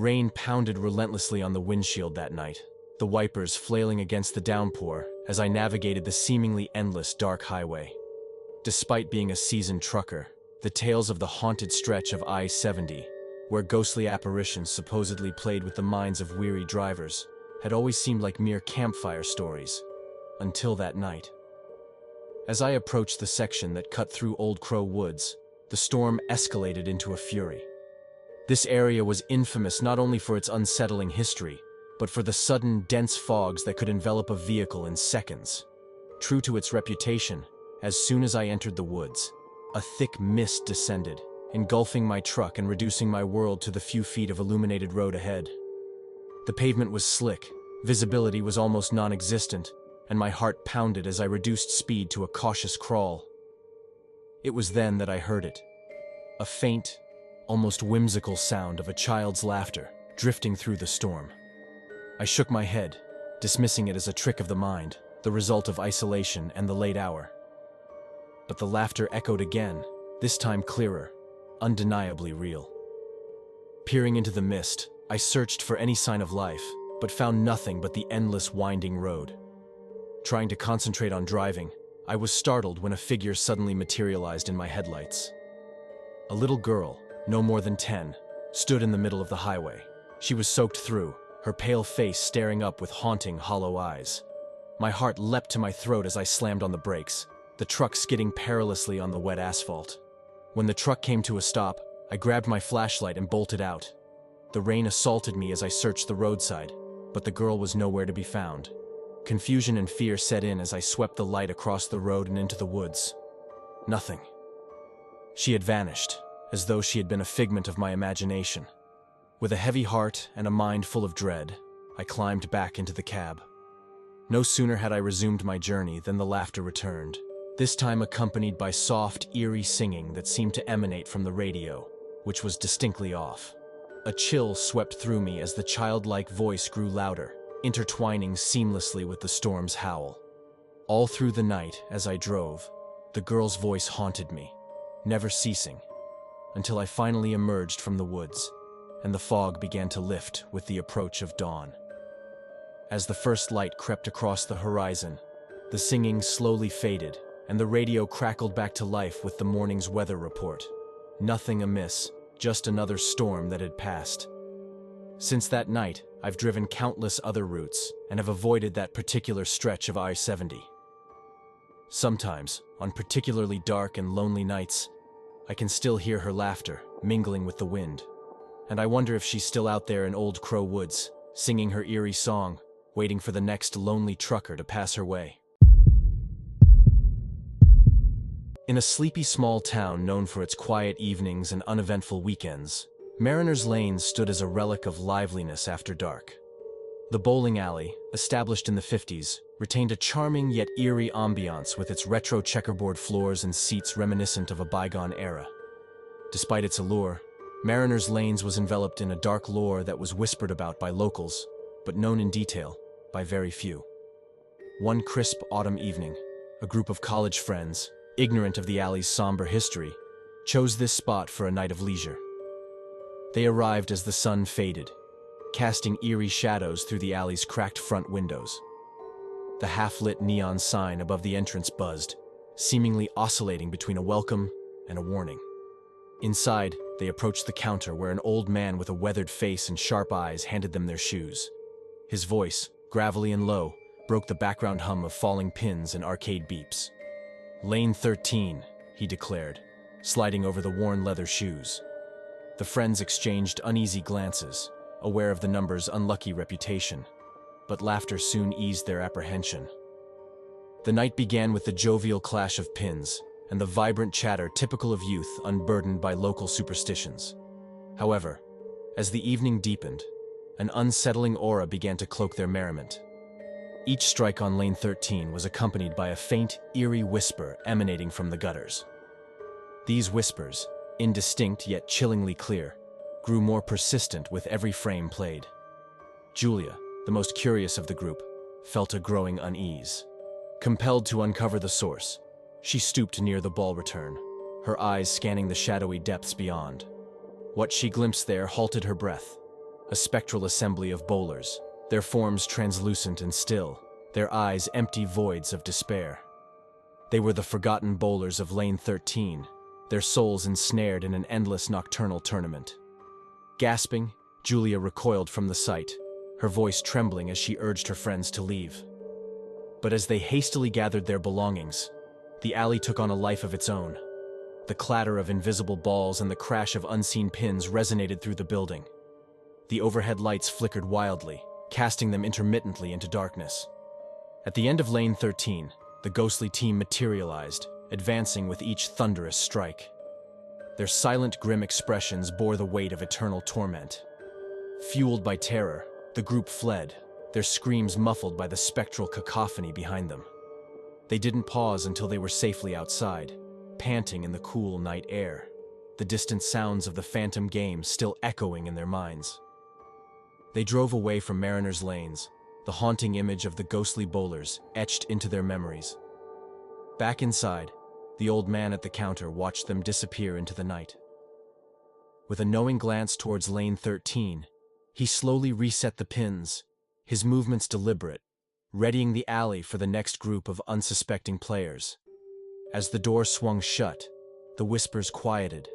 Rain pounded relentlessly on the windshield that night, the wipers flailing against the downpour as I navigated the seemingly endless dark highway. Despite being a seasoned trucker, the tales of the haunted stretch of I-70, where ghostly apparitions supposedly played with the minds of weary drivers, had always seemed like mere campfire stories, until that night. As I approached the section that cut through Old Crow Woods, the storm escalated into a fury. This area was infamous not only for its unsettling history, but for the sudden, dense fogs that could envelop a vehicle in seconds. True to its reputation, as soon as I entered the woods, a thick mist descended, engulfing my truck and reducing my world to the few feet of illuminated road ahead. The pavement was slick, visibility was almost non-existent, and my heart pounded as I reduced speed to a cautious crawl. It was then that I heard it. A faint, almost whimsical sound of a child's laughter drifting through the storm. I shook my head, dismissing it as a trick of the mind, the result of isolation and the late hour. But the laughter echoed again, this time clearer, undeniably real. Peering into the mist, I searched for any sign of life, but found nothing but the endless winding road. Trying to concentrate on driving, I was startled when a figure suddenly materialized in my headlights. A little girl, no more than 10, stood in the middle of the highway. She was soaked through, her pale face staring up with haunting, hollow eyes. My heart leapt to my throat as I slammed on the brakes, the truck skidding perilously on the wet asphalt. When the truck came to a stop, I grabbed my flashlight and bolted out. The rain assaulted me as I searched the roadside, but the girl was nowhere to be found. Confusion and fear set in as I swept the light across the road and into the woods. Nothing. She had vanished, as though she had been a figment of my imagination. With a heavy heart and a mind full of dread, I climbed back into the cab. No sooner had I resumed my journey than the laughter returned, this time accompanied by soft, eerie singing that seemed to emanate from the radio, which was distinctly off. A chill swept through me as the childlike voice grew louder, intertwining seamlessly with the storm's howl. All through the night, as I drove, the girl's voice haunted me, never ceasing, until I finally emerged from the woods, and the fog began to lift with the approach of dawn. As the first light crept across the horizon, the singing slowly faded, and the radio crackled back to life with the morning's weather report. Nothing amiss, just another storm that had passed. Since that night, I've driven countless other routes and have avoided that particular stretch of I-70. Sometimes, on particularly dark and lonely nights, I can still hear her laughter mingling with the wind, and I wonder if she's still out there in Old Crow Woods, singing her eerie song, waiting for the next lonely trucker to pass her way. In a sleepy small town known for its quiet evenings and uneventful weekends, Mariner's Lane stood as a relic of liveliness after dark. The bowling alley, established in the 50s, retained a charming yet eerie ambiance with its retro checkerboard floors and seats reminiscent of a bygone era. Despite its allure, Mariner's Lanes was enveloped in a dark lore that was whispered about by locals, but known in detail by very few. One crisp autumn evening, a group of college friends, ignorant of the alley's somber history, chose this spot for a night of leisure. They arrived as the sun faded, casting eerie shadows through the alley's cracked front windows. The half-lit neon sign above the entrance buzzed, seemingly oscillating between a welcome and a warning. Inside, they approached the counter where an old man with a weathered face and sharp eyes handed them their shoes. His voice, gravelly and low, broke the background hum of falling pins and arcade beeps. "Lane 13, he declared, sliding over the worn leather shoes. The friends exchanged uneasy glances, aware of the number's unlucky reputation, but laughter soon eased their apprehension. The night began with the jovial clash of pins and the vibrant chatter typical of youth unburdened by local superstitions. However, as the evening deepened, an unsettling aura began to cloak their merriment. Each strike on Lane 13 was accompanied by a faint, eerie whisper emanating from the gutters. These whispers, indistinct yet chillingly clear, grew more persistent with every frame played. Julia, the most curious of the group, felt a growing unease. Compelled to uncover the source, she stooped near the ball return, her eyes scanning the shadowy depths beyond. What she glimpsed there halted her breath, a spectral assembly of bowlers, their forms translucent and still, their eyes empty voids of despair. They were the forgotten bowlers of Lane 13, their souls ensnared in an endless nocturnal tournament. Gasping, Julia recoiled from the sight, her voice trembling as she urged her friends to leave. But as they hastily gathered their belongings, the alley took on a life of its own. The clatter of invisible balls and the crash of unseen pins resonated through the building. The overhead lights flickered wildly, casting them intermittently into darkness. At the end of Lane 13, the ghostly team materialized, advancing with each thunderous strike. Their silent, grim expressions bore the weight of eternal torment. Fueled by terror, the group fled, their screams muffled by the spectral cacophony behind them. They didn't pause until they were safely outside, panting in the cool night air, the distant sounds of the phantom game still echoing in their minds. They drove away from Mariners' Lanes, the haunting image of the ghostly bowlers etched into their memories. Back inside, the old man at the counter watched them disappear into the night. With a knowing glance towards Lane 13, he slowly reset the pins, his movements deliberate, readying the alley for the next group of unsuspecting players. As the door swung shut, the whispers quieted,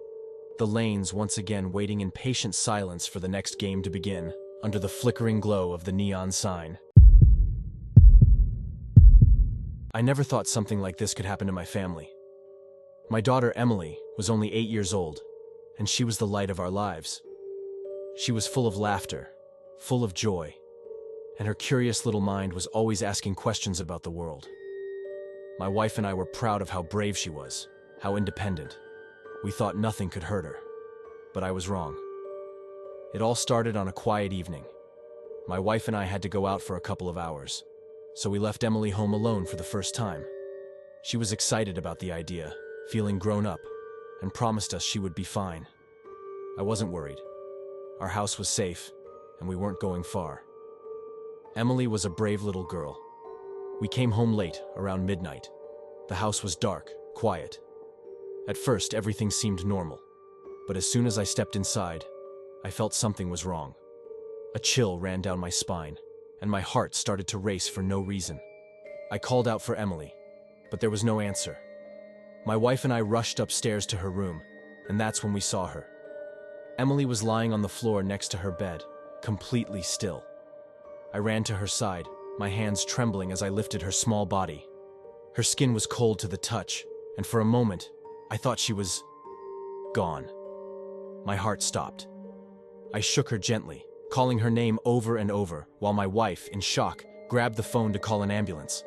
the lanes once again waiting in patient silence for the next game to begin, under the flickering glow of the neon sign. I never thought something like this could happen to my family. My daughter Emily was only 8 years old, and she was the light of our lives. She was full of laughter, full of joy, and her curious little mind was always asking questions about the world. My wife and I were proud of how brave she was, how independent. We thought nothing could hurt her, but I was wrong. It all started on a quiet evening. My wife and I had to go out for a couple of hours, so we left Emily home alone for the first time. She was excited about the idea, feeling grown up, and promised us she would be fine. I wasn't worried. Our house was safe, and we weren't going far. Emily was a brave little girl. We came home late, around midnight. The house was dark, quiet. At first, everything seemed normal, but as soon as I stepped inside, I felt something was wrong. A chill ran down my spine, and my heart started to race for no reason. I called out for Emily, but there was no answer. My wife and I rushed upstairs to her room, and that's when we saw her. Emily was lying on the floor next to her bed, completely still. I ran to her side, my hands trembling as I lifted her small body. Her skin was cold to the touch, and for a moment, I thought she was gone. My heart stopped. I shook her gently, calling her name over and over, while my wife, in shock, grabbed the phone to call an ambulance.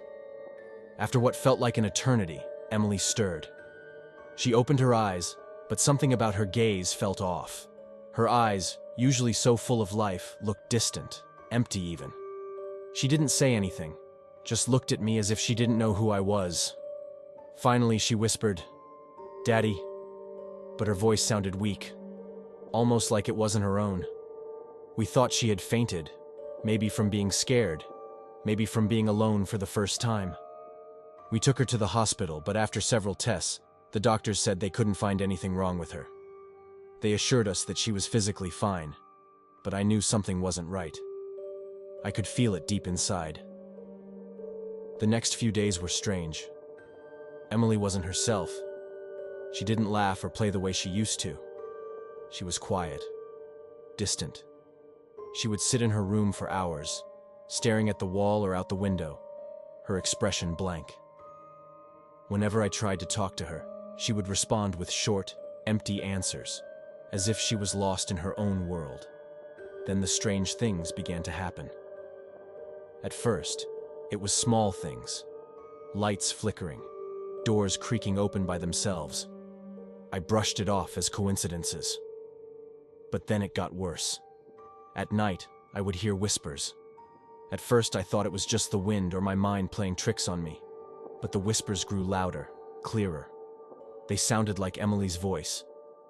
After what felt like an eternity, Emily stirred. She opened her eyes, but something about her gaze felt off. Her eyes, usually so full of life, looked distant, empty even. She didn't say anything, just looked at me as if she didn't know who I was. Finally, she whispered, "Daddy," but her voice sounded weak, almost like it wasn't her own. We thought she had fainted, maybe from being scared, maybe from being alone for the first time. We took her to the hospital, but after several tests, the doctors said they couldn't find anything wrong with her. They assured us that she was physically fine, but I knew something wasn't right. I could feel it deep inside. The next few days were strange. Emily wasn't herself. She didn't laugh or play the way she used to. She was quiet, distant. She would sit in her room for hours, staring at the wall or out the window, her expression blank. Whenever I tried to talk to her, she would respond with short, empty answers, as if she was lost in her own world. Then the strange things began to happen. At first, it was small things. Lights flickering, doors creaking open by themselves. I brushed it off as coincidences. But then it got worse. At night, I would hear whispers. At first, I thought it was just the wind or my mind playing tricks on me. But the whispers grew louder, clearer. They sounded like Emily's voice,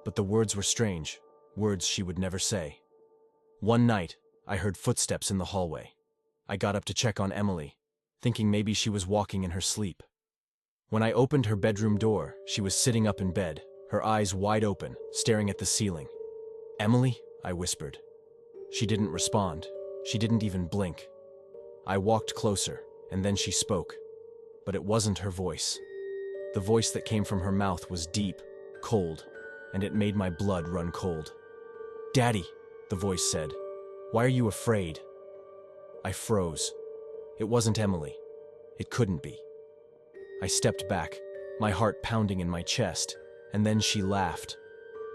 but the words were strange, words she would never say. One night, I heard footsteps in the hallway. I got up to check on Emily, thinking maybe she was walking in her sleep. When I opened her bedroom door, she was sitting up in bed, her eyes wide open, staring at the ceiling. "Emily?" I whispered. She didn't respond. She didn't even blink. I walked closer, and then she spoke. But it wasn't her voice. The voice that came from her mouth was deep, cold, and it made my blood run cold. "Daddy," the voice said, "why are you afraid?" I froze. It wasn't Emily. It couldn't be. I stepped back, my heart pounding in my chest, and then she laughed.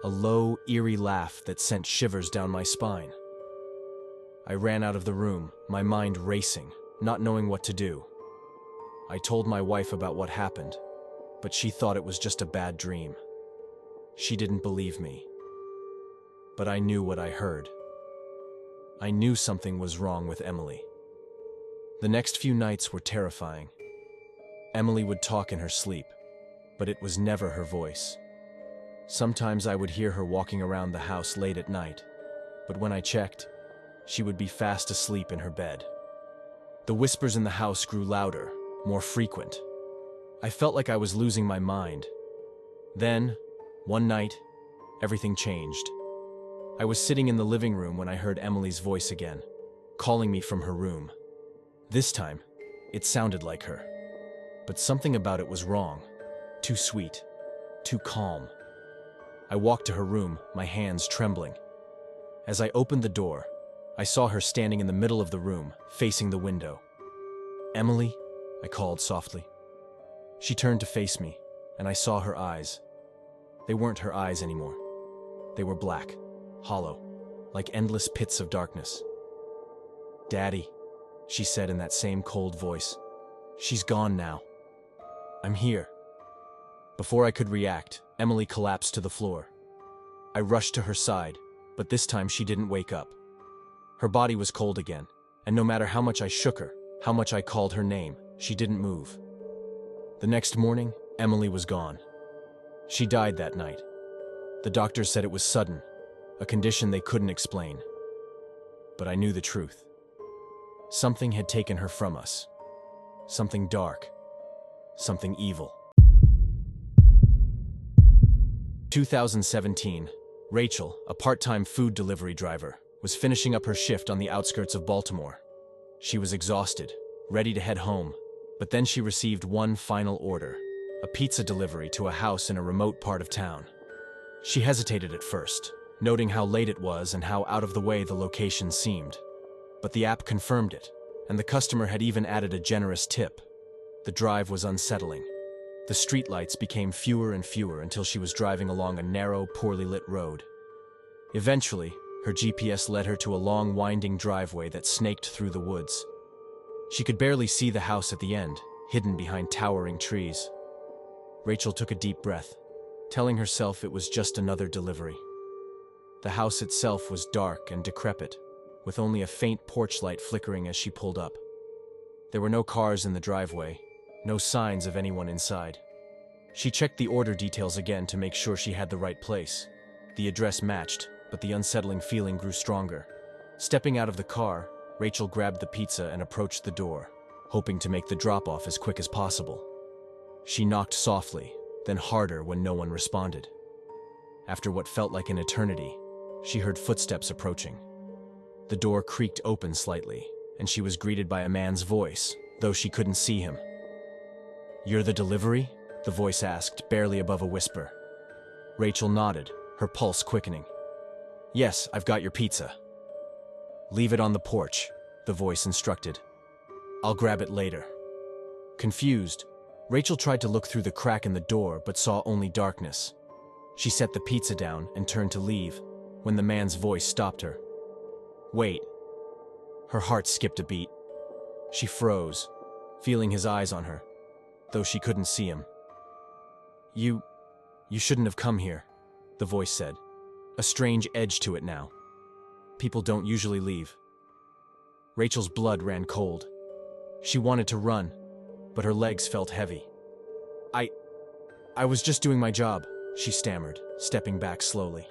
A low, eerie laugh that sent shivers down my spine. I ran out of the room, my mind racing, not knowing what to do. I told my wife about what happened, but she thought it was just a bad dream. She didn't believe me. But I knew what I heard. I knew something was wrong with Emily. The next few nights were terrifying. Emily would talk in her sleep, but it was never her voice. Sometimes I would hear her walking around the house late at night, but when I checked, she would be fast asleep in her bed. The whispers in the house grew louder, more frequent. I felt like I was losing my mind. Then, one night, everything changed. I was sitting in the living room when I heard Emily's voice again, calling me from her room. This time, it sounded like her. But something about it was wrong. Too sweet, too calm. I walked to her room, my hands trembling. As I opened the door, I saw her standing in the middle of the room, facing the window. "Emily?" I called softly. She turned to face me, and I saw her eyes. They weren't her eyes anymore. They were black, hollow, like endless pits of darkness. "Daddy," she said in that same cold voice. "She's gone now. I'm here." Before I could react, Emily collapsed to the floor. I rushed to her side, but this time she didn't wake up. Her body was cold again, and no matter how much I shook her, how much I called her name, she didn't move. The next morning, Emily was gone. She died that night. The doctors said it was sudden, a condition they couldn't explain. But I knew the truth. Something had taken her from us. Something dark. Something evil. 2017, Rachel, a part-time food delivery driver, was finishing up her shift on the outskirts of Baltimore. She was exhausted, ready to head home, but then she received one final order, a pizza delivery to a house in a remote part of town. She hesitated at first, noting how late it was and how out of the way the location seemed. But the app confirmed it, and the customer had even added a generous tip. The drive was unsettling. The streetlights became fewer and fewer until she was driving along a narrow, poorly lit road. Eventually, her GPS led her to a long, winding driveway that snaked through the woods. She could barely see the house at the end, hidden behind towering trees. Rachel took a deep breath, telling herself it was just another delivery. The house itself was dark and decrepit, with only a faint porch light flickering as she pulled up. There were no cars in the driveway, no signs of anyone inside. She checked the order details again to make sure she had the right place. The address matched, but the unsettling feeling grew stronger. Stepping out of the car, Rachel grabbed the pizza and approached the door, hoping to make the drop-off as quick as possible. She knocked softly, then harder when no one responded. After what felt like an eternity, she heard footsteps approaching. The door creaked open slightly, and she was greeted by a man's voice, though she couldn't see him. "You're the delivery?" the voice asked, barely above a whisper. Rachel nodded, her pulse quickening. "Yes, I've got your pizza." "Leave it on the porch," the voice instructed. "I'll grab it later." Confused, Rachel tried to look through the crack in the door but saw only darkness. She set the pizza down and turned to leave, when the man's voice stopped her. "Wait." Her heart skipped a beat. She froze, feeling his eyes on her, though she couldn't see him. You shouldn't have come here," the voice said, a strange edge to it now. "People don't usually leave." Rachel's blood ran cold. She wanted to run, but her legs felt heavy. I was just doing my job," she stammered, stepping back slowly.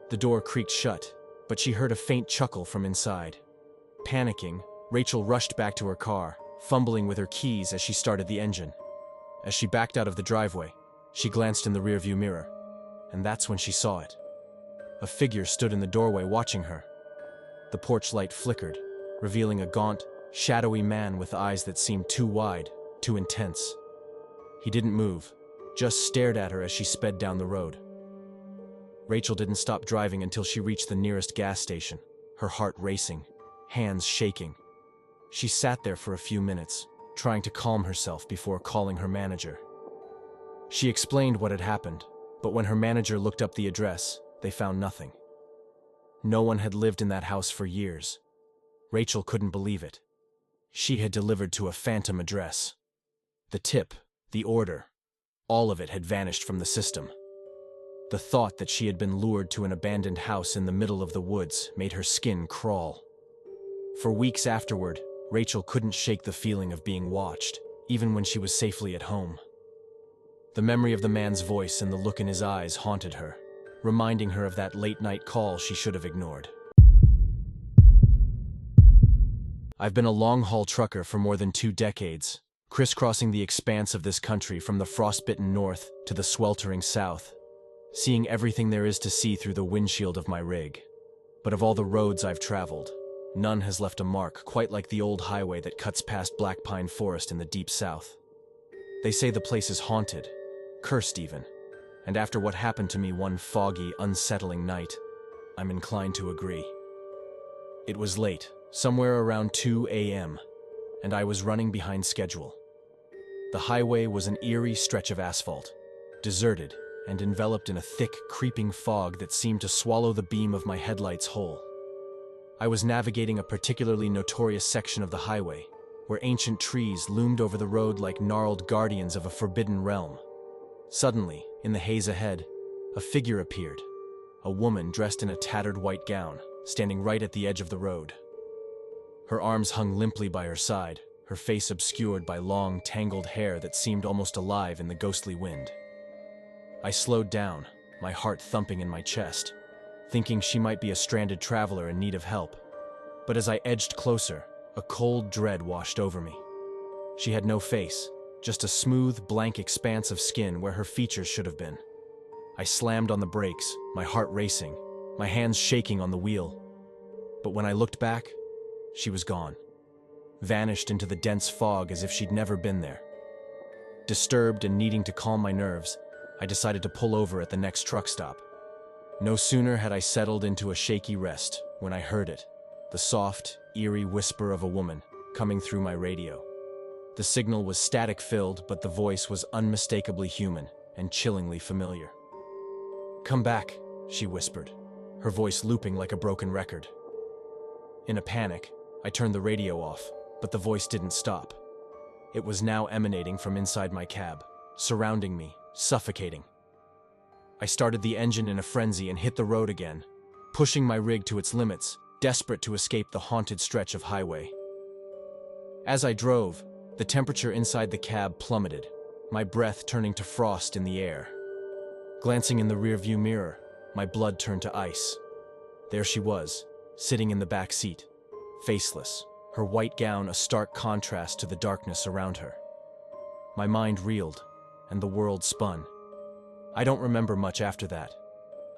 The door creaked shut, but she heard a faint chuckle from inside. Panicking, Rachel rushed back to her car, fumbling with her keys as she started the engine. As she backed out of the driveway, she glanced in the rearview mirror, and that's when she saw it. A figure stood in the doorway watching her. The porch light flickered, revealing a gaunt, shadowy man with eyes that seemed too wide, too intense. He didn't move, just stared at her as she sped down the road. Rachel didn't stop driving until she reached the nearest gas station, her heart racing, hands shaking. She sat there for a few minutes, trying to calm herself before calling her manager. She explained what had happened, but when her manager looked up the address, they found nothing. No one had lived in that house for years. Rachel couldn't believe it. She had delivered to a phantom address. The tip, the order, all of it had vanished from the system. The thought that she had been lured to an abandoned house in the middle of the woods made her skin crawl. For weeks afterward, Rachel couldn't shake the feeling of being watched, even when she was safely at home. The memory of the man's voice and the look in his eyes haunted her, reminding her of that late-night call she should have ignored. I've been a long-haul trucker for more than 2 decades, crisscrossing the expanse of this country from the frostbitten north to the sweltering south, seeing everything there is to see through the windshield of my rig. But of all the roads I've traveled, none has left a mark quite like the old highway that cuts past Black Pine Forest in the deep south. They say the place is haunted, cursed even, and after what happened to me one foggy, unsettling night, I'm inclined to agree. It was late, somewhere around 2 a.m., and I was running behind schedule. The highway was an eerie stretch of asphalt, deserted and enveloped in a thick, creeping fog that seemed to swallow the beam of my headlights whole. I was navigating a particularly notorious section of the highway, where ancient trees loomed over the road like gnarled guardians of a forbidden realm. Suddenly, in the haze ahead, a figure appeared, a woman dressed in a tattered white gown, standing right at the edge of the road. Her arms hung limply by her side, her face obscured by long, tangled hair that seemed almost alive in the ghostly wind. I slowed down, my heart thumping in my chest, thinking she might be a stranded traveler in need of help. But as I edged closer, a cold dread washed over me. She had no face, just a smooth, blank expanse of skin where her features should have been. I slammed on the brakes, my heart racing, my hands shaking on the wheel. But when I looked back, she was gone, vanished into the dense fog as if she'd never been there. Disturbed and needing to calm my nerves, I decided to pull over at the next truck stop. No sooner had I settled into a shaky rest when I heard it, the soft, eerie whisper of a woman coming through my radio. The signal was static-filled, but the voice was unmistakably human and chillingly familiar. "Come back," she whispered, her voice looping like a broken record. In a panic, I turned the radio off, but the voice didn't stop. It was now emanating from inside my cab, surrounding me, suffocating. I started the engine in a frenzy and hit the road again, pushing my rig to its limits, desperate to escape the haunted stretch of highway. As I drove, the temperature inside the cab plummeted, my breath turning to frost in the air. Glancing in the rearview mirror, my blood turned to ice. There she was, sitting in the back seat, faceless, her white gown a stark contrast to the darkness around her. My mind reeled, and the world spun. I don't remember much after that.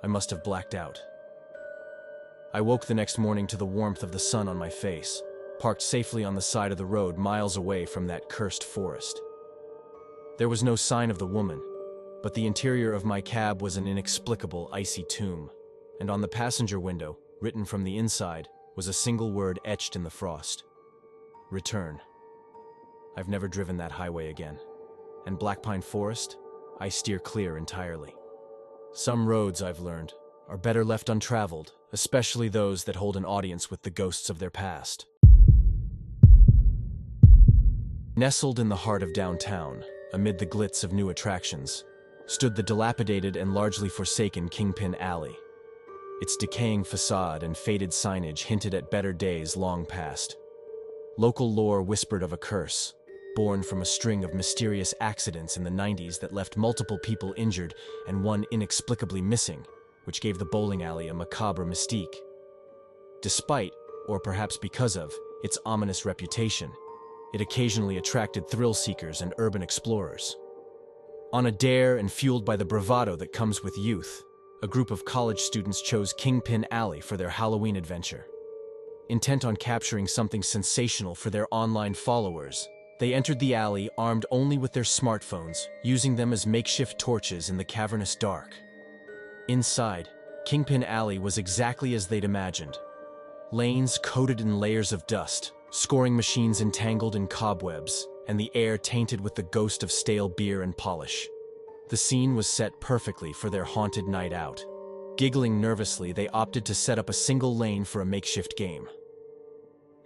I must have blacked out. I woke the next morning to the warmth of the sun on my face, parked safely on the side of the road miles away from that cursed forest. There was no sign of the woman, but the interior of my cab was an inexplicable icy tomb, and on the passenger window, written from the inside, was a single word etched in the frost: return. I've never driven that highway again, and Black Pine Forest, I steer clear entirely. Some roads, I've learned, are better left untraveled, especially those that hold an audience with the ghosts of their past. Nestled in the heart of downtown, amid the glitz of new attractions, stood the dilapidated and largely forsaken Kingpin Alley. Its decaying facade and faded signage hinted at better days long past. Local lore whispered of a curse, born from a string of mysterious accidents in the 90s that left multiple people injured and one inexplicably missing, which gave the bowling alley a macabre mystique. Despite, or perhaps because of, its ominous reputation, it occasionally attracted thrill-seekers and urban explorers. On a dare and fueled by the bravado that comes with youth, a group of college students chose Kingpin Alley for their Halloween adventure. Intent on capturing something sensational for their online followers, they entered the alley armed only with their smartphones, using them as makeshift torches in the cavernous dark. Inside, Kingpin Alley was exactly as they'd imagined. Lanes coated in layers of dust, scoring machines entangled in cobwebs, and the air tainted with the ghost of stale beer and polish. The scene was set perfectly for their haunted night out. Giggling nervously, they opted to set up a single lane for a makeshift game.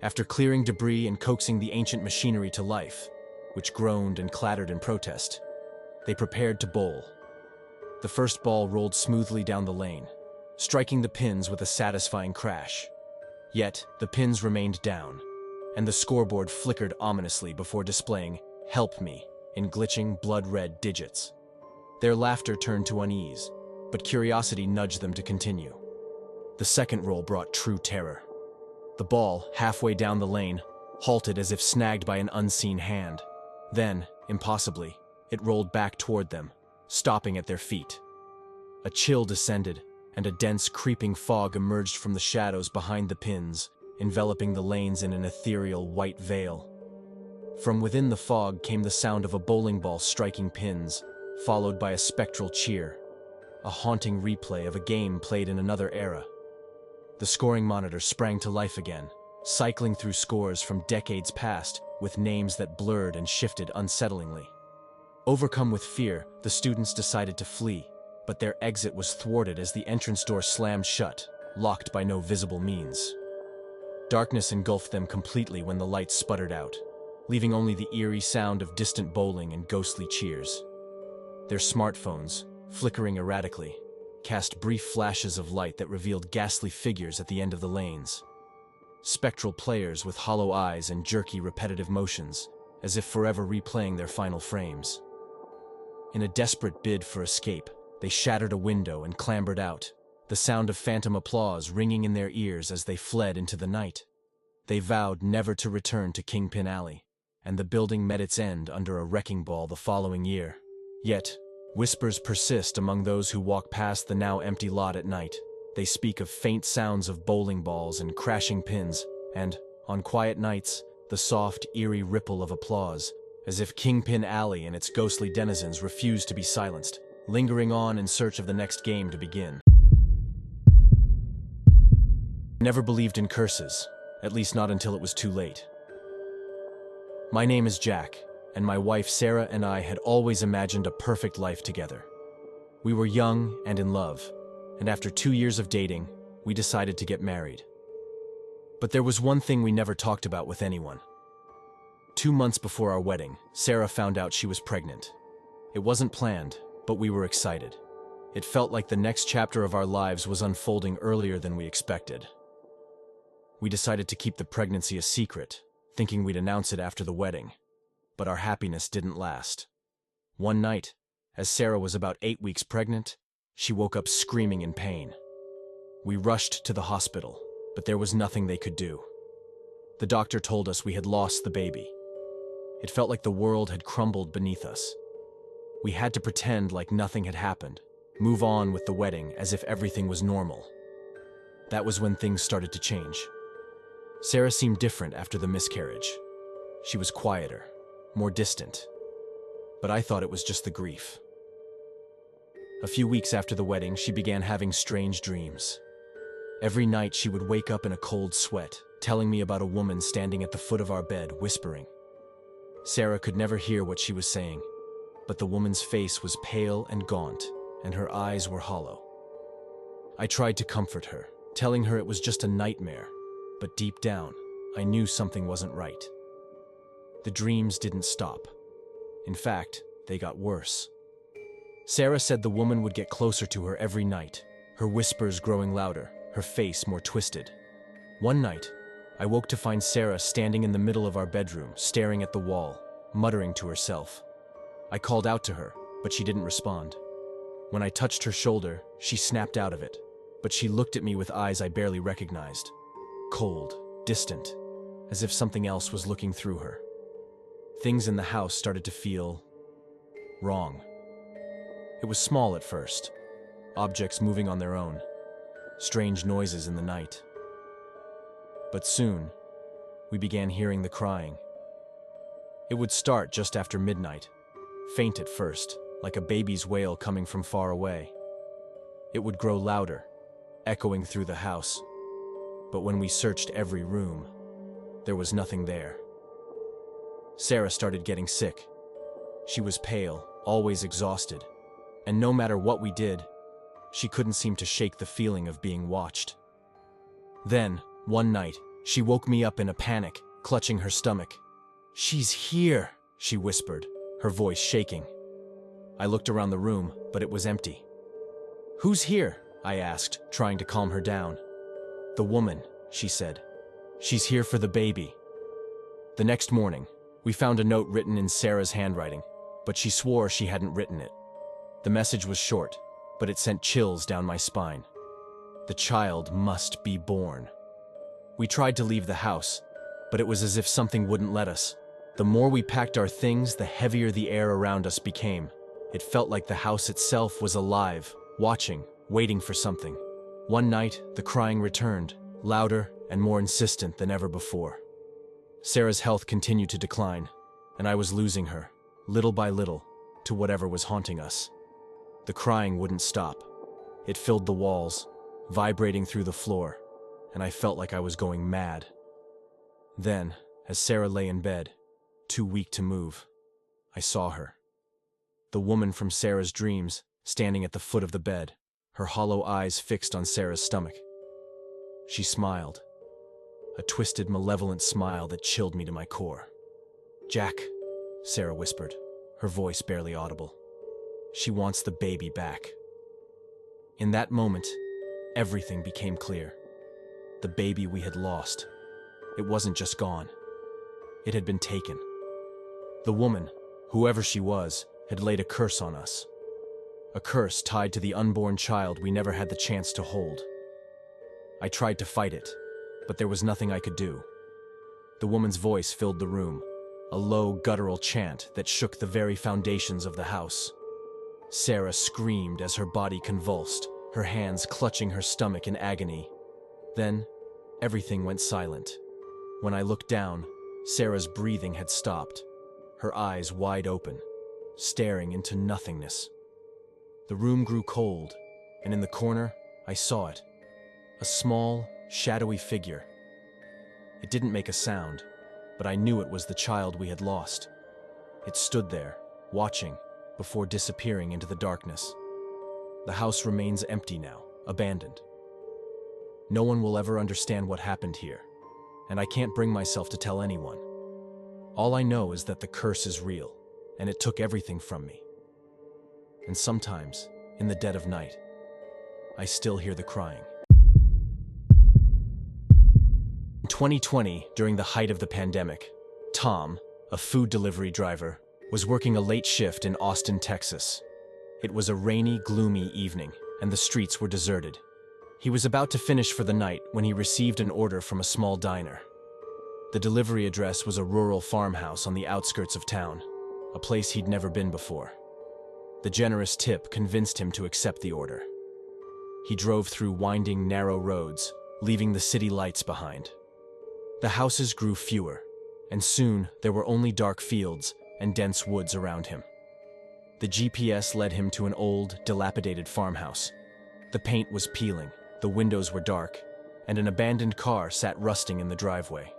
After clearing debris and coaxing the ancient machinery to life, which groaned and clattered in protest, they prepared to bowl. The first ball rolled smoothly down the lane, striking the pins with a satisfying crash. Yet, the pins remained down, and the scoreboard flickered ominously before displaying "Help me" in glitching, blood-red digits. Their laughter turned to unease, but curiosity nudged them to continue. The second roll brought true terror. The ball, halfway down the lane, halted as if snagged by an unseen hand. Then, impossibly, it rolled back toward them, stopping at their feet. A chill descended, and a dense, creeping fog emerged from the shadows behind the pins, enveloping the lanes in an ethereal white veil. From within the fog came the sound of a bowling ball striking pins, followed by a spectral cheer, a haunting replay of a game played in another era. The scoring monitor sprang to life again, cycling through scores from decades past with names that blurred and shifted unsettlingly. Overcome with fear, the students decided to flee, but their exit was thwarted as the entrance door slammed shut, locked by no visible means. Darkness engulfed them completely when the lights sputtered out, leaving only the eerie sound of distant bowling and ghostly cheers. Their smartphones, flickering erratically, cast brief flashes of light that revealed ghastly figures at the end of the lanes. Spectral players with hollow eyes and jerky, repetitive motions, as if forever replaying their final frames. In a desperate bid for escape, they shattered a window and clambered out, the sound of phantom applause ringing in their ears as they fled into the night. They vowed never to return to Kingpin Alley, and the building met its end under a wrecking ball the following year. Yet, whispers persist among those who walk past the now empty lot at night. They speak of faint sounds of bowling balls and crashing pins, and, on quiet nights, the soft, eerie ripple of applause, as if Kingpin Alley and its ghostly denizens refused to be silenced, lingering on in search of the next game to begin. I never believed in curses, at least not until it was too late. My name is Jack, and my wife Sarah and I had always imagined a perfect life together. We were young and in love, and after 2 years of dating, we decided to get married. But there was one thing we never talked about with anyone. 2 months before our wedding, Sarah found out she was pregnant. It wasn't planned, but we were excited. It felt like the next chapter of our lives was unfolding earlier than we expected. We decided to keep the pregnancy a secret, thinking we'd announce it after the wedding. But our happiness didn't last. One night, as Sarah was about 8 weeks pregnant, she woke up screaming in pain. We rushed to the hospital, but there was nothing they could do. The doctor told us we had lost the baby. It felt like the world had crumbled beneath us. We had to pretend like nothing had happened, move on with the wedding as if everything was normal. That was when things started to change. Sarah seemed different after the miscarriage. She was quieter, more distant. But I thought it was just the grief. A few weeks after the wedding, she began having strange dreams. Every night she would wake up in a cold sweat, telling me about a woman standing at the foot of our bed, whispering. Sarah could never hear what she was saying, but the woman's face was pale and gaunt, and her eyes were hollow. I tried to comfort her, telling her it was just a nightmare, but deep down, I knew something wasn't right. The dreams didn't stop. In fact, they got worse. Sarah said the woman would get closer to her every night, her whispers growing louder, her face more twisted. One night, I woke to find Sarah standing in the middle of our bedroom, staring at the wall, muttering to herself. I called out to her, but she didn't respond. When I touched her shoulder, she snapped out of it, but she looked at me with eyes I barely recognized. Cold, distant, as if something else was looking through her. Things in the house started to feel wrong. It was small at first, objects moving on their own, strange noises in the night. But soon, we began hearing the crying. It would start just after midnight, faint at first, like a baby's wail coming from far away. It would grow louder, echoing through the house. But when we searched every room, there was nothing there. Sarah started getting sick. She was pale, always exhausted, and no matter what we did, she couldn't seem to shake the feeling of being watched. Then, one night, she woke me up in a panic, clutching her stomach. "She's here," she whispered, her voice shaking. I looked around the room, but it was empty. "Who's here?" I asked, trying to calm her down. "The woman," she said. "She's here for the baby." The next morning, we found a note written in Sarah's handwriting, but she swore she hadn't written it. The message was short, but it sent chills down my spine. The child must be born. We tried to leave the house, but it was as if something wouldn't let us. The more we packed our things, the heavier the air around us became. It felt like the house itself was alive, watching, waiting for something. One night, the crying returned, louder and more insistent than ever before. Sarah's health continued to decline, and I was losing her, little by little, to whatever was haunting us. The crying wouldn't stop. It filled the walls, vibrating through the floor, and I felt like I was going mad. Then, as Sarah lay in bed, too weak to move, I saw her. The woman from Sarah's dreams, standing at the foot of the bed, her hollow eyes fixed on Sarah's stomach. She smiled, a twisted, malevolent smile that chilled me to my core. "Jack," Sarah whispered, her voice barely audible. "She wants the baby back." In that moment, everything became clear. The baby we had lost. It wasn't just gone. It had been taken. The woman, whoever she was, had laid a curse on us. A curse tied to the unborn child we never had the chance to hold. I tried to fight it, but there was nothing I could do. The woman's voice filled the room, a low, guttural chant that shook the very foundations of the house. Sarah screamed as her body convulsed, her hands clutching her stomach in agony. Then, everything went silent. When I looked down, Sarah's breathing had stopped, her eyes wide open, staring into nothingness. The room grew cold, and in the corner, I saw it. A small, shadowy figure. It didn't make a sound, but I knew it was the child we had lost. It stood there, watching, before disappearing into the darkness. The house remains empty now, abandoned. No one will ever understand what happened here, and I can't bring myself to tell anyone. All I know is that the curse is real, and it took everything from me. And sometimes, in the dead of night, I still hear the crying. In 2020, during the height of the pandemic, Tom, a food delivery driver, was working a late shift in Austin, Texas. It was a rainy, gloomy evening, and the streets were deserted. He was about to finish for the night when he received an order from a small diner. The delivery address was a rural farmhouse on the outskirts of town, a place he'd never been before. The generous tip convinced him to accept the order. He drove through winding, narrow roads, leaving the city lights behind. The houses grew fewer, and soon there were only dark fields and dense woods around him. The GPS led him to an old, dilapidated farmhouse. The paint was peeling, the windows were dark, and an abandoned car sat rusting in the driveway.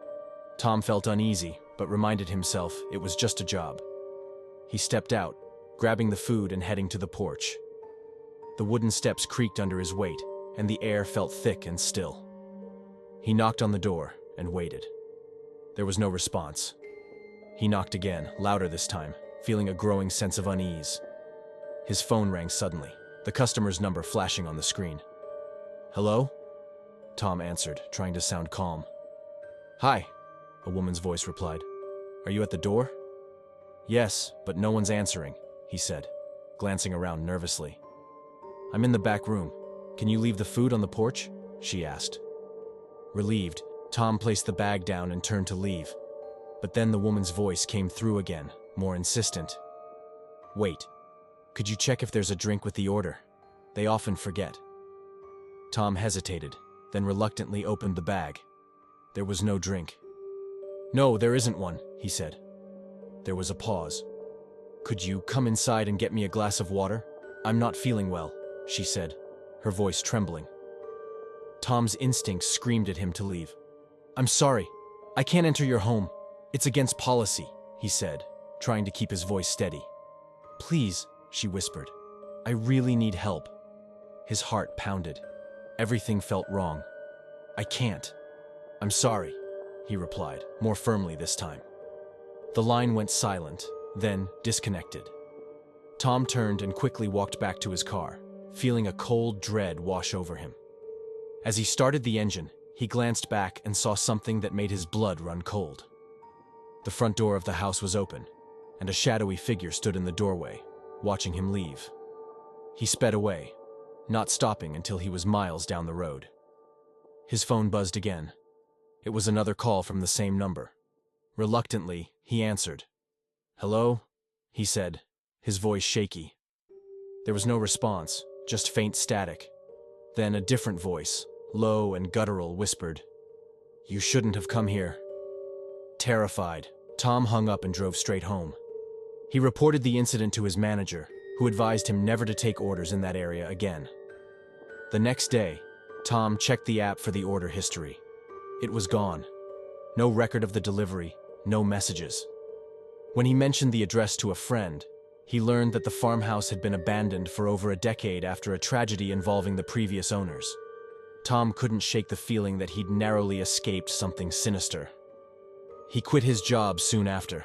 Tom felt uneasy, but reminded himself it was just a job. He stepped out, grabbing the food and heading to the porch. The wooden steps creaked under his weight, and the air felt thick and still. He knocked on the door and waited. There was no response. He knocked again, louder this time, feeling a growing sense of unease. His phone rang suddenly, the customer's number flashing on the screen. "Hello?" Tom answered, trying to sound calm. "Hi," a woman's voice replied. "Are you at the door?" "Yes, but no one's answering," he said, glancing around nervously. "I'm in the back room. Can you leave the food on the porch?" she asked. Relieved, Tom placed the bag down and turned to leave. But then the woman's voice came through again, more insistent. "Wait. Could you check if there's a drink with the order? They often forget." Tom hesitated, then reluctantly opened the bag. There was no drink. "No, there isn't one," he said. There was a pause. "Could you come inside and get me a glass of water? I'm not feeling well," she said, her voice trembling. Tom's instincts screamed at him to leave. "I'm sorry. I can't enter your home. It's against policy," he said, trying to keep his voice steady. "Please," she whispered. "I really need help." His heart pounded. Everything felt wrong. "I can't. I'm sorry," he replied, more firmly this time. The line went silent, then disconnected. Tom turned and quickly walked back to his car, feeling a cold dread wash over him. As he started the engine, he glanced back and saw something that made his blood run cold. The front door of the house was open, and a shadowy figure stood in the doorway, watching him leave. He sped away, not stopping until he was miles down the road. His phone buzzed again. It was another call from the same number. Reluctantly, he answered. "Hello?" he said, his voice shaky. There was no response, just faint static. Then a different voice, low and guttural, whispered, "You shouldn't have come here." Terrified, Tom hung up and drove straight home. He reported the incident to his manager, who advised him never to take orders in that area again. The next day, Tom checked the app for the order history. It was gone. No record of the delivery, no messages. When he mentioned the address to a friend, he learned that the farmhouse had been abandoned for over a decade after a tragedy involving the previous owners. Tom couldn't shake the feeling that he'd narrowly escaped something sinister. He quit his job soon after,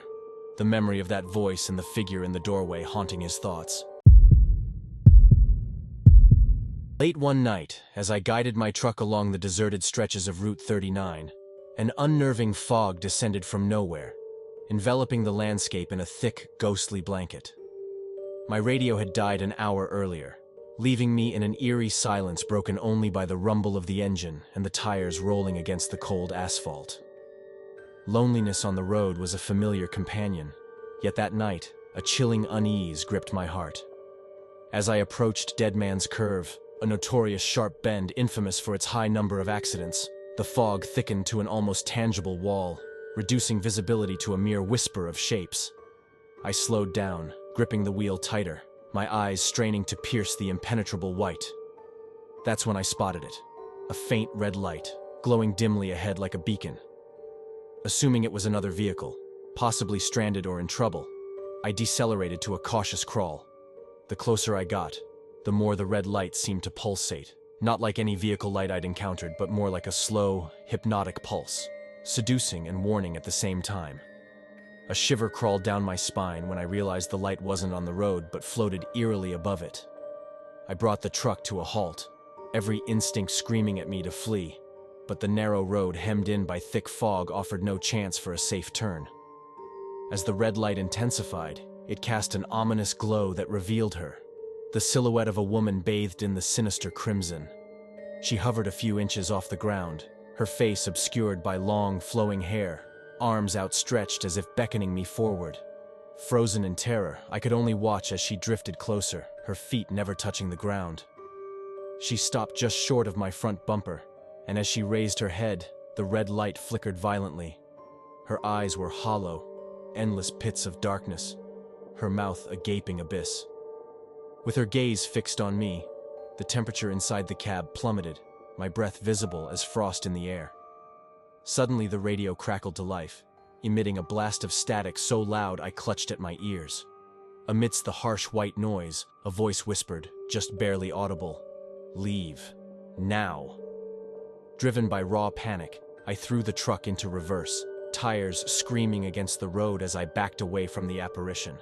the memory of that voice and the figure in the doorway haunting his thoughts. Late one night, as I guided my truck along the deserted stretches of Route 39, an unnerving fog descended from nowhere, enveloping the landscape in a thick, ghostly blanket. My radio had died an hour earlier, leaving me in an eerie silence broken only by the rumble of the engine and the tires rolling against the cold asphalt. Loneliness on the road was a familiar companion, yet that night, a chilling unease gripped my heart. As I approached Dead Man's Curve, a notorious sharp bend infamous for its high number of accidents, the fog thickened to an almost tangible wall, reducing visibility to a mere whisper of shapes. I slowed down, gripping the wheel tighter, my eyes straining to pierce the impenetrable white. That's when I spotted it, a faint red light, glowing dimly ahead like a beacon. Assuming it was another vehicle, possibly stranded or in trouble, I decelerated to a cautious crawl. The closer I got, the more the red light seemed to pulsate, not like any vehicle light I'd encountered, but more like a slow, hypnotic pulse, seducing and warning at the same time. A shiver crawled down my spine when I realized the light wasn't on the road but floated eerily above it. I brought the truck to a halt, every instinct screaming at me to flee, but the narrow road hemmed in by thick fog offered no chance for a safe turn. As the red light intensified, it cast an ominous glow that revealed her, the silhouette of a woman bathed in the sinister crimson. She hovered a few inches off the ground, her face obscured by long, flowing hair, arms outstretched as if beckoning me forward. Frozen in terror, I could only watch as she drifted closer, her feet never touching the ground. She stopped just short of my front bumper, and as she raised her head, the red light flickered violently. Her eyes were hollow, endless pits of darkness, her mouth a gaping abyss. With her gaze fixed on me, the temperature inside the cab plummeted, my breath visible as frost in the air. Suddenly the radio crackled to life, emitting a blast of static so loud I clutched at my ears. Amidst the harsh white noise, a voice whispered, just barely audible, "Leave. Now." Driven by raw panic, I threw the truck into reverse, tires screaming against the road as I backed away from the apparition.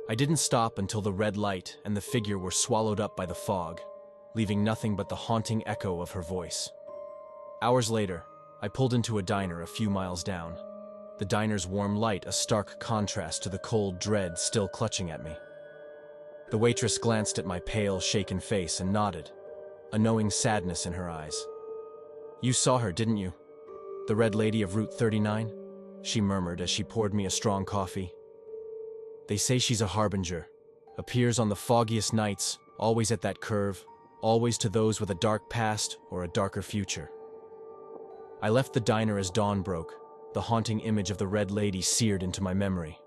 I didn't stop until the red light and the figure were swallowed up by the fog, leaving nothing but the haunting echo of her voice. Hours later, I pulled into a diner a few miles down, the diner's warm light a stark contrast to the cold dread still clutching at me. The waitress glanced at my pale, shaken face and nodded, a knowing sadness in her eyes. "You saw her, didn't you? The red lady of Route 39? She murmured as she poured me a strong coffee. "They say she's a harbinger, appears on the foggiest nights, always at that curve, always to those with a dark past or a darker future." I left the diner as dawn broke, the haunting image of the Red Lady seared into my memory.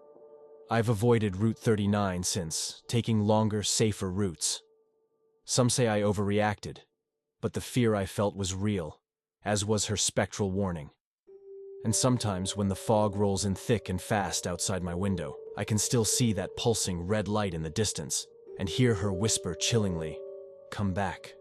I've avoided Route 39 since, taking longer, safer routes. Some say I overreacted, but the fear I felt was real, as was her spectral warning. And sometimes when the fog rolls in thick and fast outside my window, I can still see that pulsing red light in the distance and hear her whisper chillingly, "Come back."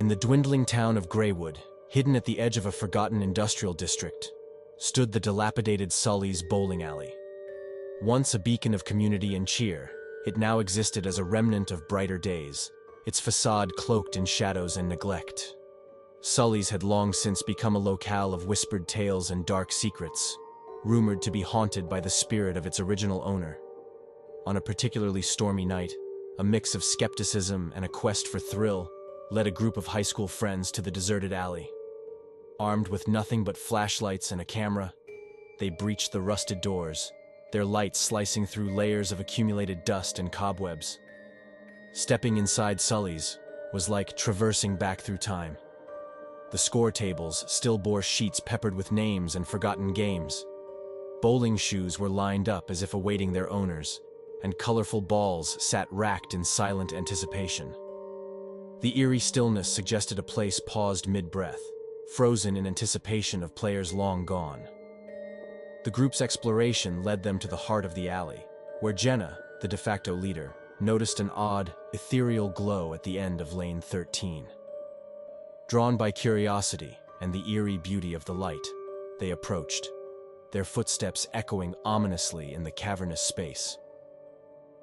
In the dwindling town of Greywood, hidden at the edge of a forgotten industrial district, stood the dilapidated Sully's bowling alley. Once a beacon of community and cheer, it now existed as a remnant of brighter days, its facade cloaked in shadows and neglect. Sully's had long since become a locale of whispered tales and dark secrets, rumored to be haunted by the spirit of its original owner. On a particularly stormy night, a mix of skepticism and a quest for thrill led a group of high school friends to the deserted alley. Armed with nothing but flashlights and a camera, they breached the rusted doors, their lights slicing through layers of accumulated dust and cobwebs. Stepping inside Sully's was like traversing back through time. The score tables still bore sheets peppered with names and forgotten games. Bowling shoes were lined up as if awaiting their owners, and colorful balls sat racked in silent anticipation. The eerie stillness suggested a place paused mid-breath, frozen in anticipation of players long gone. The group's exploration led them to the heart of the alley, where Jenna, the de facto leader, noticed an odd, ethereal glow at the end of lane 13. Drawn by curiosity and the eerie beauty of the light, they approached, their footsteps echoing ominously in the cavernous space.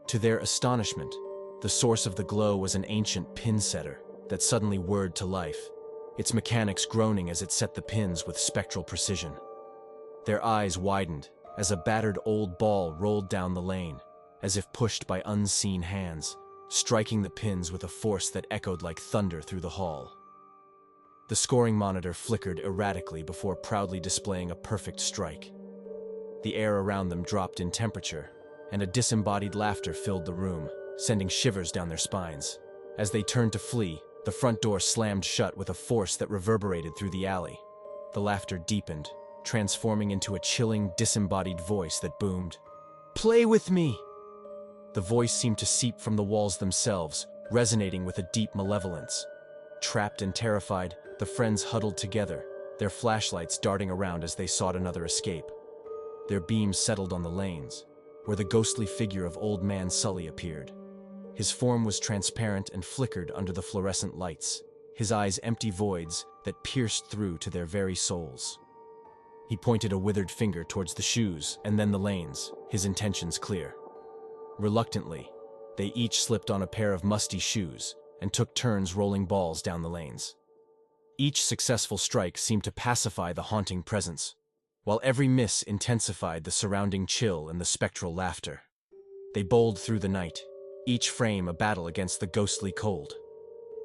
To their astonishment, the source of the glow was an ancient pin setter that suddenly whirred to life, its mechanics groaning as it set the pins with spectral precision. Their eyes widened as a battered old ball rolled down the lane, as if pushed by unseen hands, striking the pins with a force that echoed like thunder through the hall. The scoring monitor flickered erratically before proudly displaying a perfect strike. The air around them dropped in temperature, and a disembodied laughter filled the room, sending shivers down their spines. As they turned to flee, the front door slammed shut with a force that reverberated through the alley. The laughter deepened, transforming into a chilling, disembodied voice that boomed, "Play with me!" The voice seemed to seep from the walls themselves, resonating with a deep malevolence. Trapped and terrified, the friends huddled together, their flashlights darting around as they sought another escape. Their beams settled on the lanes, where the ghostly figure of Old Man Sully appeared. His form was transparent and flickered under the fluorescent lights, his eyes empty voids that pierced through to their very souls. He pointed a withered finger towards the shoes and then the lanes, his intentions clear. Reluctantly, they each slipped on a pair of musty shoes and took turns rolling balls down the lanes. Each successful strike seemed to pacify the haunting presence, while every miss intensified the surrounding chill and the spectral laughter. They bowled through the night, each frame a battle against the ghostly cold.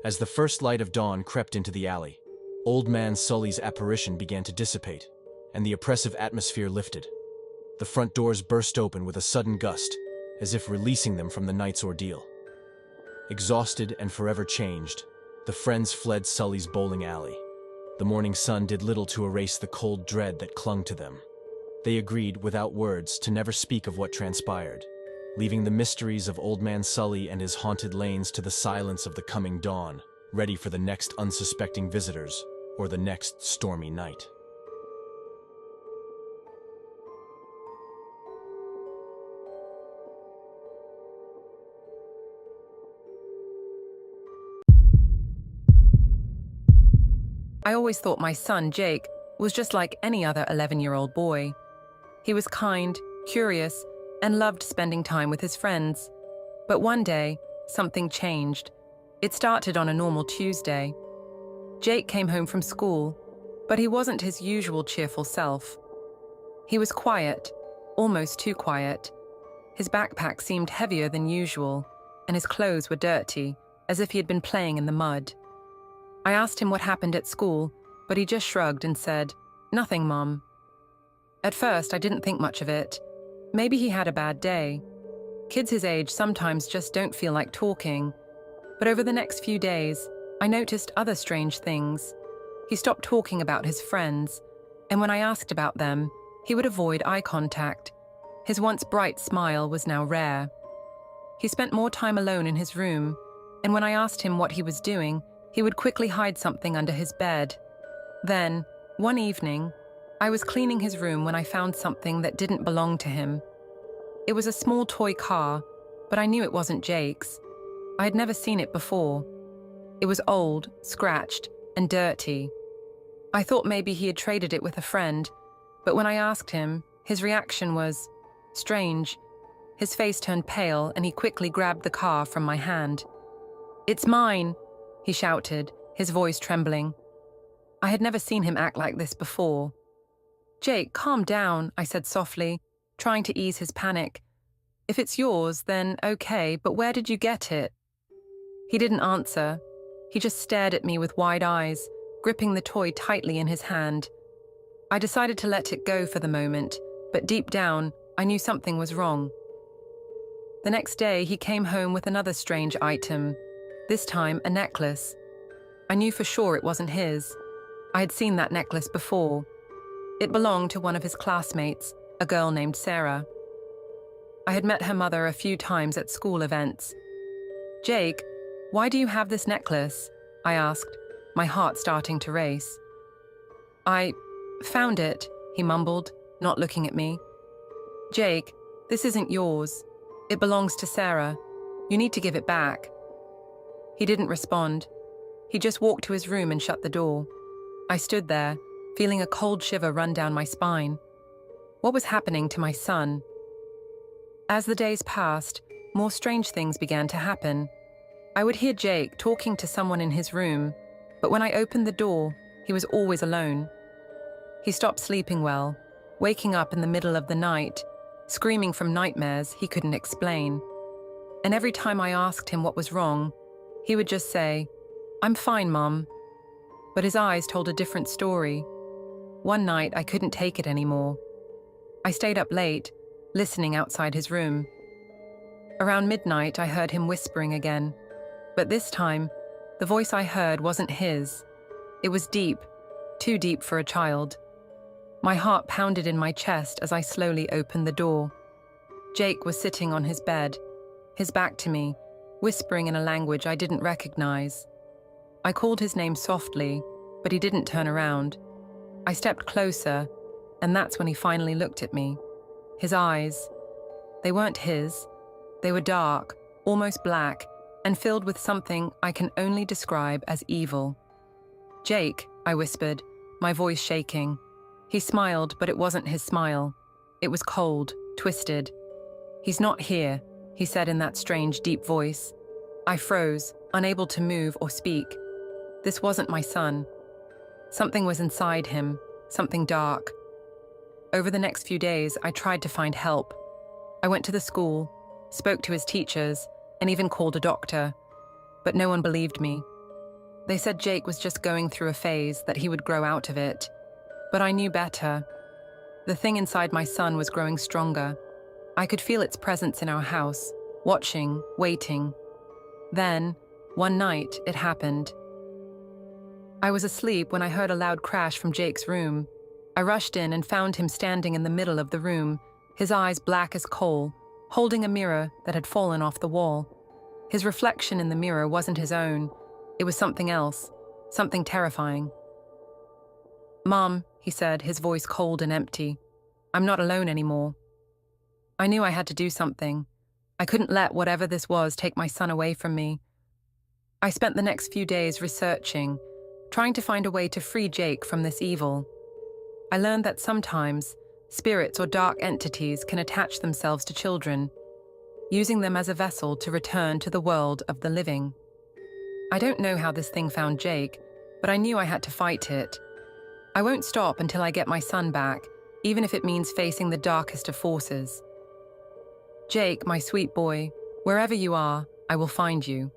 As the first light of dawn crept into the alley, Old Man Sully's apparition began to dissipate, and the oppressive atmosphere lifted. The front doors burst open with a sudden gust, as if releasing them from the night's ordeal. Exhausted and forever changed, the friends fled Sully's bowling alley. The morning sun did little to erase the cold dread that clung to them. They agreed, without words, to never speak of what transpired, leaving the mysteries of Old Man Sully and his haunted lanes to the silence of the coming dawn, ready for the next unsuspecting visitors or the next stormy night. I always thought my son, Jake, was just like any other 11-year-old boy. He was kind, curious, and loved spending time with his friends. But one day, something changed. It started on a normal Tuesday. Jake came home from school, but he wasn't his usual cheerful self. He was quiet, almost too quiet. His backpack seemed heavier than usual, and his clothes were dirty, as if he had been playing in the mud. I asked him what happened at school, but he just shrugged and said, "Nothing, Mom." At first, I didn't think much of it. Maybe he had a bad day. Kids his age sometimes just don't feel like talking. But over the next few days, I noticed other strange things. He stopped talking about his friends, and when I asked about them, he would avoid eye contact. His once bright smile was now rare. He spent more time alone in his room, and when I asked him what he was doing, he would quickly hide something under his bed. Then, one evening, I was cleaning his room when I found something that didn't belong to him. It was a small toy car, but I knew it wasn't Jake's. I had never seen it before. It was old, scratched, and dirty. I thought maybe he had traded it with a friend, but when I asked him, his reaction was strange. His face turned pale and he quickly grabbed the car from my hand. "It's mine," he shouted, his voice trembling. I had never seen him act like this before. "Jake, calm down," I said softly, trying to ease his panic. "If it's yours, then okay, but where did you get it?" He didn't answer. He just stared at me with wide eyes, gripping the toy tightly in his hand. I decided to let it go for the moment, but deep down, I knew something was wrong. The next day, he came home with another strange item, this time a necklace. I knew for sure it wasn't his. I had seen that necklace before. It belonged to one of his classmates, a girl named Sarah. I had met her mother a few times at school events. "Jake, why do you have this necklace?" I asked, my heart starting to race. "I found it," he mumbled, not looking at me. "Jake, this isn't yours. It belongs to Sarah. You need to give it back." He didn't respond. He just walked to his room and shut the door. I stood there, feeling a cold shiver run down my spine. What was happening to my son? As the days passed, more strange things began to happen. I would hear Jake talking to someone in his room, but when I opened the door, he was always alone. He stopped sleeping well, waking up in the middle of the night, screaming from nightmares he couldn't explain. And every time I asked him what was wrong, he would just say, "I'm fine, Mum." But his eyes told a different story. One night, I couldn't take it anymore. I stayed up late, listening outside his room. Around midnight, I heard him whispering again. But this time, the voice I heard wasn't his. It was deep, too deep for a child. My heart pounded in my chest as I slowly opened the door. Jake was sitting on his bed, his back to me, whispering in a language I didn't recognize. I called his name softly, but he didn't turn around. I stepped closer, and that's when he finally looked at me. His eyes, they weren't his. They were dark, almost black, and filled with something I can only describe as evil. "Jake," I whispered, my voice shaking. He smiled, but it wasn't his smile. It was cold, twisted. "He's not here," he said in that strange, deep voice. I froze, unable to move or speak. This wasn't my son. Something was inside him, something dark. Over the next few days, I tried to find help. I went to the school, spoke to his teachers, and even called a doctor. But no one believed me. They said Jake was just going through a phase, that he would grow out of it. But I knew better. The thing inside my son was growing stronger. I could feel its presence in our house, watching, waiting. Then, one night, it happened. I was asleep when I heard a loud crash from Jake's room. I rushed in and found him standing in the middle of the room, his eyes black as coal, holding a mirror that had fallen off the wall. His reflection in the mirror wasn't his own. It was something else, something terrifying. "Mom," he said, his voice cold and empty. "I'm not alone anymore." I knew I had to do something. I couldn't let whatever this was take my son away from me. I spent the next few days researching, trying to find a way to free Jake from this evil. I learned that sometimes spirits or dark entities can attach themselves to children, using them as a vessel to return to the world of the living. I don't know how this thing found Jake, but I knew I had to fight it. I won't stop until I get my son back, even if it means facing the darkest of forces. Jake, my sweet boy, wherever you are, I will find you.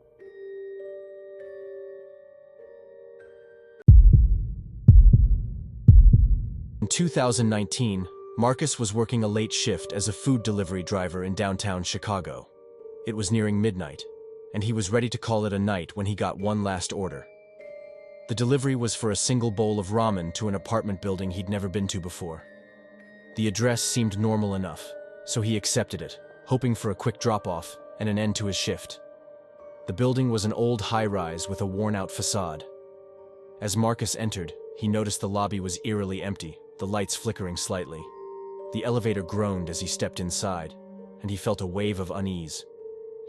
In 2019, Marcus was working a late shift as a food delivery driver in downtown Chicago. It was nearing midnight, and he was ready to call it a night when he got one last order. The delivery was for a single bowl of ramen to an apartment building he'd never been to before. The address seemed normal enough, so he accepted it, hoping for a quick drop-off and an end to his shift. The building was an old high-rise with a worn-out facade. As Marcus entered, he noticed the lobby was eerily empty, the lights flickering slightly. The elevator groaned as he stepped inside, and he felt a wave of unease.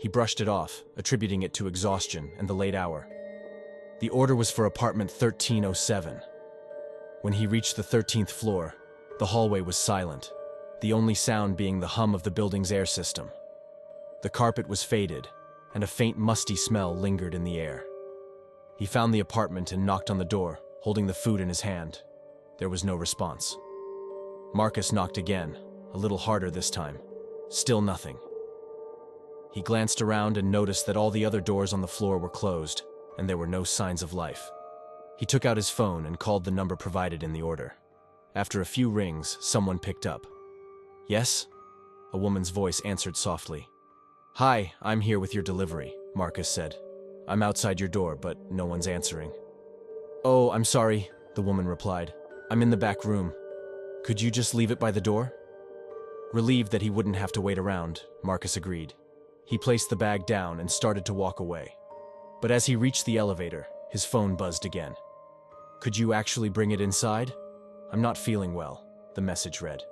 He brushed it off, attributing it to exhaustion and the late hour. The order was for apartment 1307. When he reached the 13th floor, the hallway was silent, the only sound being the hum of the building's air system. The carpet was faded, and a faint musty smell lingered in the air. He found the apartment and knocked on the door, holding the food in his hand. There was no response. Marcus knocked again, a little harder this time. Still nothing. He glanced around and noticed that all the other doors on the floor were closed, and there were no signs of life. He took out his phone and called the number provided in the order. After a few rings, someone picked up. "Yes?" A woman's voice answered softly. "Hi, I'm here with your delivery," Marcus said. "I'm outside your door, but no one's answering." "Oh, I'm sorry," the woman replied. "I'm in the back room. Could you just leave it by the door?" Relieved that he wouldn't have to wait around, Marcus agreed. He placed the bag down and started to walk away. But as he reached the elevator, his phone buzzed again. "Could you actually bring it inside? I'm not feeling well," the message read.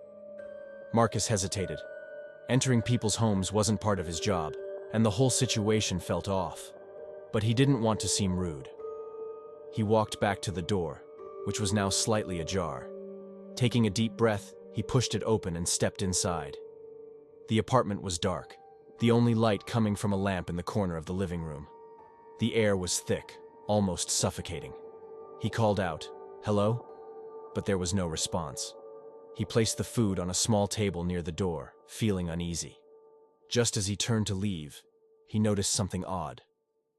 Marcus hesitated. Entering people's homes wasn't part of his job, and the whole situation felt off. But he didn't want to seem rude. He walked back to the door, which was now slightly ajar. Taking a deep breath, he pushed it open and stepped inside. The apartment was dark, the only light coming from a lamp in the corner of the living room. The air was thick, almost suffocating. He called out, "Hello?" But there was no response. He placed the food on a small table near the door, feeling uneasy. Just as he turned to leave, he noticed something odd.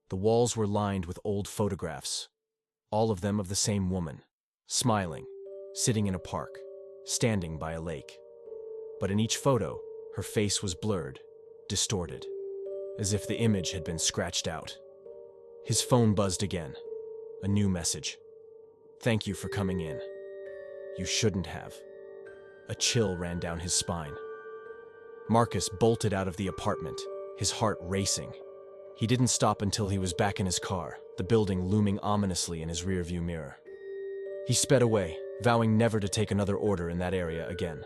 The walls were lined with old photographs, all of them of the same woman, smiling, sitting in a park, standing by a lake. But in each photo, her face was blurred, distorted, as if the image had been scratched out. His phone buzzed again. A new message. "Thank you for coming in. You shouldn't have." A chill ran down his spine. Marcus bolted out of the apartment, his heart racing. He didn't stop until he was back in his car, the building looming ominously in his rearview mirror. He sped away, vowing never to take another order in that area again.